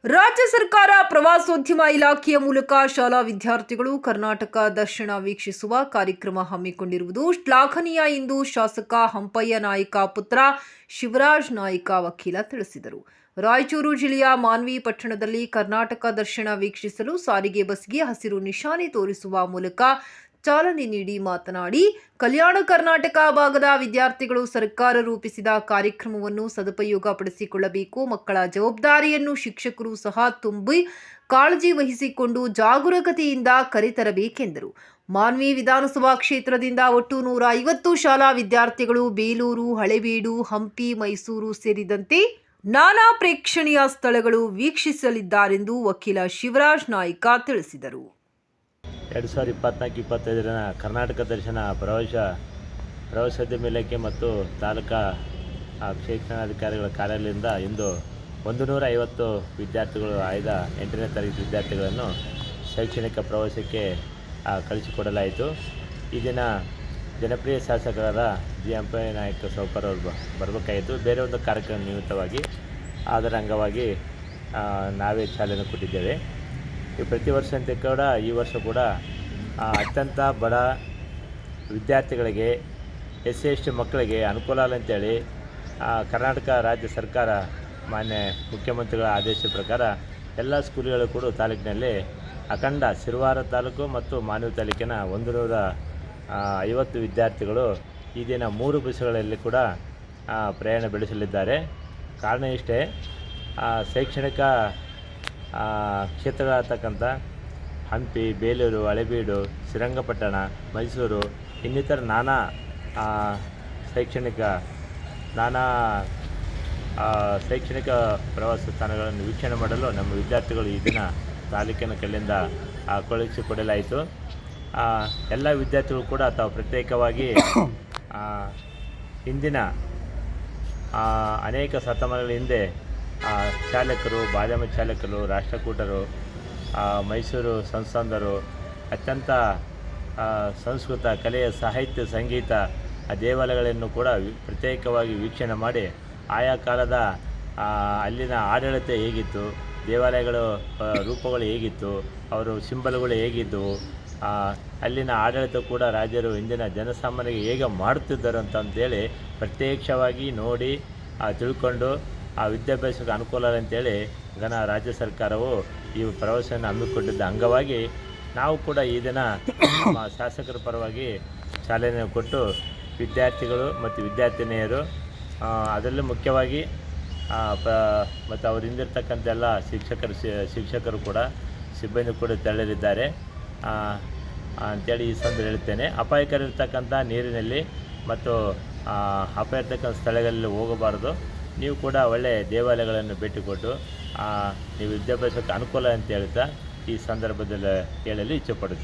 ರಾಜ್ಯ ಸರ್ಕಾರ ಪ್ರವಾಸೋದ್ಯಮ ಇಲಾಖೆಯ ಮೂಲಕ ಶಾಲಾ ವಿದ್ಯಾರ್ಥಿಗಳು ಕರ್ನಾಟಕ ದರ್ಶನ ವೀಕ್ಷಿಸುವ ಕಾರ್ಯಕ್ರಮ ಹಮ್ಮಿಕೊಂಡಿರುವುದು ಶ್ಲಾಘನೀಯ ಎಂದು ಶಾಸಕ ಹಂಪಯ್ಯ ನಾಯ್ಕ ಪುತ್ರ ಶಿವರಾಜ್ ನಾಯ್ಕ ವಕೀಲ ತಿಳಿಸಿದರು. ರಾಯಚೂರು ಜಿಲ್ಲೆಯ ಮಾನ್ವಿ ಪಟ್ಟಣದಲ್ಲಿ ಕರ್ನಾಟಕ ದರ್ಶನ ವೀಕ್ಷಿಸಲು ಸಾರಿಗೆ ಬಸ್ಗೆ ಹಸಿರು ನಿಶಾನೆ ತೋರಿಸುವ ಮೂಲಕ ಚಾಲನೆ ನೀಡಿ ಮಾತನಾಡಿ, ಕಲ್ಯಾಣ ಕರ್ನಾಟಕ ಭಾಗದ ವಿದ್ಯಾರ್ಥಿಗಳು ಸರ್ಕಾರ ರೂಪಿಸಿದ ಕಾರ್ಯಕ್ರಮವನ್ನು ಸದುಪಯೋಗಪಡಿಸಿಕೊಳ್ಳಬೇಕು. ಮಕ್ಕಳ ಜವಾಬ್ದಾರಿಯನ್ನು ಶಿಕ್ಷಕರು ಸಹ ತುಂಬಿ ಕಾಳಜಿ ವಹಿಸಿಕೊಂಡು ಜಾಗರೂಕತೆಯಿಂದ ಕರೆತರಬೇಕೆಂದರು. ಮಾನ್ವಿ ವಿಧಾನಸಭಾ ಕ್ಷೇತ್ರದಿಂದ ಒಟ್ಟು 150 ಶಾಲಾ ವಿದ್ಯಾರ್ಥಿಗಳು ಬೇಲೂರು, ಹಳೇಬೀಡು, ಹಂಪಿ, ಮೈಸೂರು ಸೇರಿದಂತೆ ನಾನಾ ಪ್ರೇಕ್ಷಣೀಯ ಸ್ಥಳಗಳು ವೀಕ್ಷಿಸಲಿದ್ದಾರೆಂದು ವಕೀಲ ಶಿವರಾಜ್ ನಾಯ್ಕ ತಿಳಿಸಿದರು. 2024-25 ಕರ್ನಾಟಕ ದರ್ಶನ ಪ್ರವಾಸೋದ್ಯಮ ಇಲಾಖೆ ಮತ್ತು ತಾಲೂಕಾ ಶಿಕ್ಷಣಾಧಿಕಾರಿಗಳ ಕಾರ್ಯಾಲಯದಿಂದ ಇಂದು 150 ವಿದ್ಯಾರ್ಥಿಗಳು ಆಯ್ದ 8ನೇ ತರಗತಿ ವಿದ್ಯಾರ್ಥಿಗಳನ್ನು ಶೈಕ್ಷಣಿಕ ಪ್ರವಾಸಕ್ಕೆ ಕಳಿಸಿಕೊಡಲಾಯಿತು. ಈ ದಿನ ಜನಪ್ರಿಯ ಶಾಸಕರಾದ ಜಿ ಹಂಪಯ್ಯ ನಾಯ್ಕ ಸಾವ್ಕಾರ ಅವರು ಬರಬೇಕಾಯಿತು. ಬೇರೆ ಒಂದು ಕಾರ್ಯಕ್ರಮ ನಿಮಿತ್ತವಾಗಿ ಅದರ ಅಂಗವಾಗಿ ನಾವೇ ಚಾಲನೆ ಕೊಟ್ಟಿದ್ದೇವೆ. ಪ್ರತಿ ವರ್ಷದಂತೆ ಕೂಡ ಈ ವರ್ಷ ಕೂಡ ಅತ್ಯಂತ ಬಡ ವಿದ್ಯಾರ್ಥಿಗಳಿಗೆ SC/ST ಮಕ್ಕಳಿಗೆ ಅನುಕೂಲ ಅಂತೇಳಿ ಕರ್ನಾಟಕ ರಾಜ್ಯ ಸರ್ಕಾರ ಮಾನ್ಯ ಮುಖ್ಯಮಂತ್ರಿಗಳ ಆದೇಶದ ಪ್ರಕಾರ ಎಲ್ಲ ಸ್ಕೂಲ್ಗಳು ಕೂಡ ತಾಲೂಕಿನಲ್ಲಿ ಅಖಂಡ ಸಿರವಾರ ತಾಲೂಕು ಮತ್ತು ಮಾನ್ವಿ ತಾಲೂಕಿನ 150 ವಿದ್ಯಾರ್ಥಿಗಳು ಈ ದಿನ 3 ಬಸ್ಸುಗಳಲ್ಲಿ ಕೂಡ ಪ್ರಯಾಣ ಬೆಳೆಸಲಿದ್ದಾರೆ. ಕಾರಣ ಇಷ್ಟೇ, ಶೈಕ್ಷಣಿಕ ಕ್ಷೇತ್ರಗಳಾಗ್ತಕ್ಕಂಥ ಹಂಪಿ, ಬೇಲೂರು, ಹಳೇಬೀಡು, ಶ್ರೀರಂಗಪಟ್ಟಣ, ಮೈಸೂರು ಇನ್ನಿತರ ನಾನಾ ಶೈಕ್ಷಣಿಕ ಪ್ರವಾಸ ಸ್ಥಾನಗಳನ್ನು ವೀಕ್ಷಣೆ ಮಾಡಲು ನಮ್ಮ ವಿದ್ಯಾರ್ಥಿಗಳು ಈ ದಿನ ತಾಲೂಕಿನ ಕಡೆಯಿಂದ ಕಳುಹಿಸಿಕೊಡಲಾಯಿತು. ಎಲ್ಲ ವಿದ್ಯಾರ್ಥಿಗಳು ಕೂಡ ತಾವು ಪ್ರತ್ಯೇಕವಾಗಿ ಹಿಂದಿನ ಅನೇಕ ಶತಮಾನಗಳ ಹಿಂದೆ ಚಾಲಕರು, ಬಾದಾಮಿ ಚಾಲಕರು, ರಾಷ್ಟ್ರಕೂಟರು, ಮೈಸೂರು ಸಂಸ್ಥಾನರು ಅತ್ಯಂತ ಸಂಸ್ಕೃತ, ಕಲೆಯ, ಸಾಹಿತ್ಯ, ಸಂಗೀತ ದೇವಾಲಯಗಳನ್ನು ಕೂಡ ಪ್ರತ್ಯೇಕವಾಗಿ ವೀಕ್ಷಣೆ ಮಾಡಿ ಆಯಾ ಕಾಲದ ಅಲ್ಲಿನ ಆಡಳಿತ ಹೇಗಿತ್ತು, ದೇವಾಲಯಗಳ ರೂಪಗಳು ಹೇಗಿತ್ತು, ಅವರು ಸಿಂಬಲ್ಗಳು ಹೇಗಿದ್ದವು, ಅಲ್ಲಿನ ಆಡಳಿತ ಕೂಡ ರಾಜರು ಇಂದಿನ ಜನಸಾಮಾನ್ಯರಿಗೆ ಹೇಗೆ ಮಾಡುತ್ತಿದ್ದರು ಅಂತಂದೇಳಿ ಪ್ರತ್ಯಕ್ಷವಾಗಿ ನೋಡಿ ತಿಳ್ಕೊಂಡು ವಿದ್ಯಾಭ್ಯಾಸಕ್ಕೆ ಅನುಕೂಲ ಅಂತೇಳಿ ರಾಜ್ಯ ಸರ್ಕಾರವು ಈ ಪ್ರವಾಸವನ್ನು ಹಮ್ಮಿಕೊಂಡಿದ್ದ ಅಂಗವಾಗಿ ನಾವು ಕೂಡ ಈ ದಿನ ನಮ್ಮ ಶಾಸಕರ ಪರವಾಗಿ ಚಾಲನೆ ಕೊಟ್ಟು ವಿದ್ಯಾರ್ಥಿಗಳು ಮತ್ತು ವಿದ್ಯಾರ್ಥಿನಿಯರು ಅದರಲ್ಲೂ ಮುಖ್ಯವಾಗಿ ಮತ್ತು ಅವರು ಹಿಂದಿರ್ತಕ್ಕಂಥ ಎಲ್ಲ ಶಿಕ್ಷಕರು ಕೂಡ ಸಿಬ್ಬಂದಿ ಕೂಡ ತೆರಳಲಿದ್ದಾರೆ ಅಂಥೇಳಿ ಈ ಸಂದರ್ಭ ಹೇಳುತ್ತೇನೆ. ಅಪಾಯಕರ ಇರ್ತಕ್ಕಂಥ ನೀರಿನಲ್ಲಿ ಮತ್ತು ಅಪಾಯ ಇರ್ತಕ್ಕಂಥ ಸ್ಥಳಗಳಲ್ಲಿ ಹೋಗಬಾರದು. ನೀವು ಕೂಡ ಒಳ್ಳೆಯ ದೇವಾಲಯಗಳನ್ನು ಭೇಟಿ ಕೊಟ್ಟು ನೀವು ವಿದ್ಯಾಭ್ಯಾಸಕ್ಕೆ ಅನುಕೂಲ ಅಂತ ಹೇಳ್ತಾ ಈ ಸಂದರ್ಭದಲ್ಲಿ ಹೇಳಲು ಇಚ್ಛೆಪಡುತ್ತೇನೆ.